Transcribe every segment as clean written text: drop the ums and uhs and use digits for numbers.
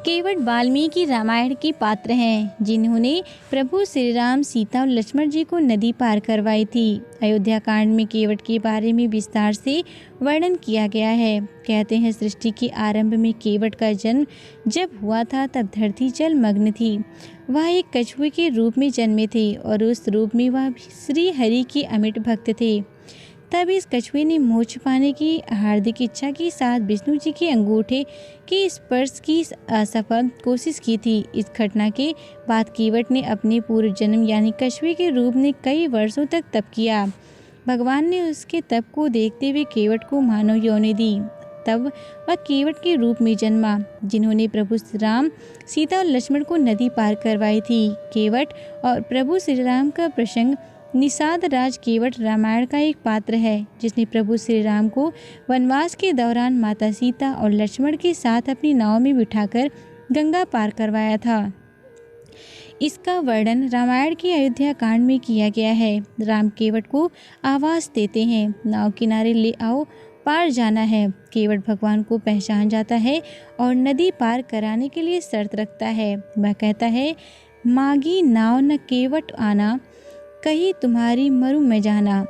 केवट वाल्मीकि रामायण के पात्र हैं जिन्होंने प्रभु श्री राम, सीता और लक्ष्मण जी को नदी पार करवाई थी। अयोध्या कांड में केवट के बारे में विस्तार से वर्णन किया गया है। कहते हैं सृष्टि के आरंभ में केवट का जन्म जब हुआ था तब धरती जलमग्न थी। वह एक कछुए के रूप में जन्मे थे और उस रूप में वह श्री हरि के अमिट भक्त थे। तब इस कछुए ने मोक्ष पाने की हार्दिक इच्छा के साथ विष्णु जी के अंगूठे के स्पर्श की असफल कोशिश की थी। इस घटना के बाद केवट ने अपने पूर्व जन्म यानी कछुए के रूप में कई वर्षों तक तप किया। भगवान ने उसके तप को देखते हुए केवट को मानव योनि दी। तब वह केवट के रूप में जन्मा जिन्होंने प्रभु श्री राम, सीता और लक्ष्मण को नदी पार करवाई थी। केवट और प्रभु श्री राम का प्रसंग निषाद राज केवट रामायण का एक पात्र है जिसने प्रभु श्री राम को वनवास के दौरान माता सीता और लक्ष्मण के साथ अपनी नाव में बिठाकर गंगा पार करवाया था। इसका वर्णन रामायण के अयोध्या कांड में किया गया है। राम केवट को आवाज देते हैं, नाव किनारे ले आओ, पार जाना है। केवट भगवान को पहचान जाता है और नदी पार कराने के लिए शर्त रखता है। वह कहता है, मागी नाव न केवट आना, कही तुम्हारी मरु में जाना।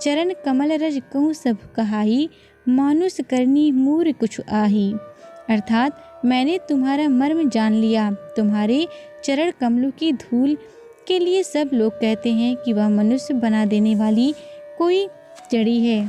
चरण कमल रज कहूँ सब कहाई, मानुष करनी मूर कुछ आही। अर्थात मैंने तुम्हारा मर्म जान लिया। तुम्हारे चरण कमलों की धूल के लिए सब लोग कहते हैं कि वह मनुष्य बना देने वाली कोई जड़ी है।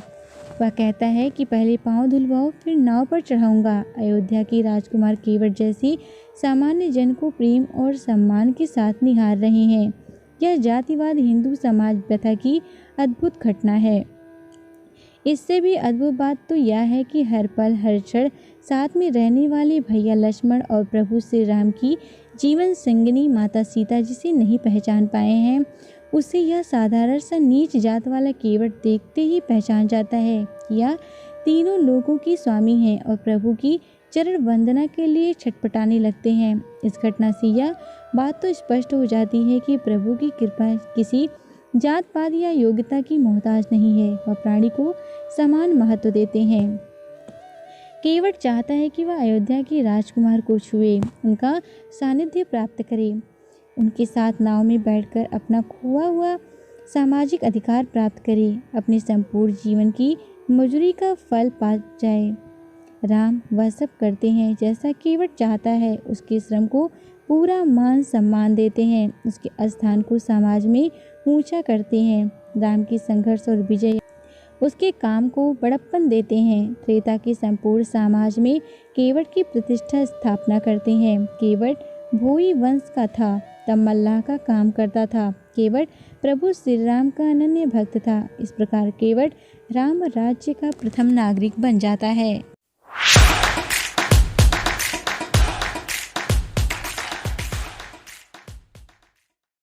वह कहता है कि पहले पाँव धुलवाओ फिर नाव पर चढ़ाऊंगा। अयोध्या के राजकुमार केवट जैसे सामान्य जन को प्रेम और सम्मान के साथ निहार रहे हैं। यह जातिवाद हिंदू समाज प्रथा की अद्भुत घटना है। इससे भी अद्भुत बात तो यह है कि हर पल हर क्षण साथ में रहने वाले भैया लक्ष्मण और प्रभु श्री राम की जीवन संगिनी माता सीता जिसे नहीं पहचान पाए हैं, उसे यह साधारण सा नीच जात वाला केवट देखते ही पहचान जाता है कि यह तीनों लोगों की स्वामी है और प्रभु की चरण वंदना के लिए छटपटाने लगते हैं। इस घटना से यह बात तो स्पष्ट हो जाती है कि प्रभु की कृपा किसी जात पात या योग्यता की मोहताज नहीं है। वह प्राणी को समान महत्व देते हैं। केवट चाहता है कि वह अयोध्या के राजकुमार को छुए, उनका सानिध्य प्राप्त करे, उनके साथ नाव में बैठकर अपना खोया हुआ सामाजिक अधिकार प्राप्त करे, अपने संपूर्ण जीवन की मजूरी का फल पा जाए। राम वह सब करते हैं जैसा केवट चाहता है। उसके श्रम को पूरा मान सम्मान देते हैं, उसके स्थान को समाज में ऊंचा करते हैं। राम की संघर्ष और विजय उसके काम को बड़प्पन देते हैं। त्रेता के संपूर्ण समाज में केवट की प्रतिष्ठा स्थापना करते हैं। केवट भोई वंश का था, तब मल्लाह का काम करता था। केवट प्रभु श्री राम का अनन्य भक्त था। इस प्रकार केवट राम राज्य का प्रथम नागरिक बन जाता है।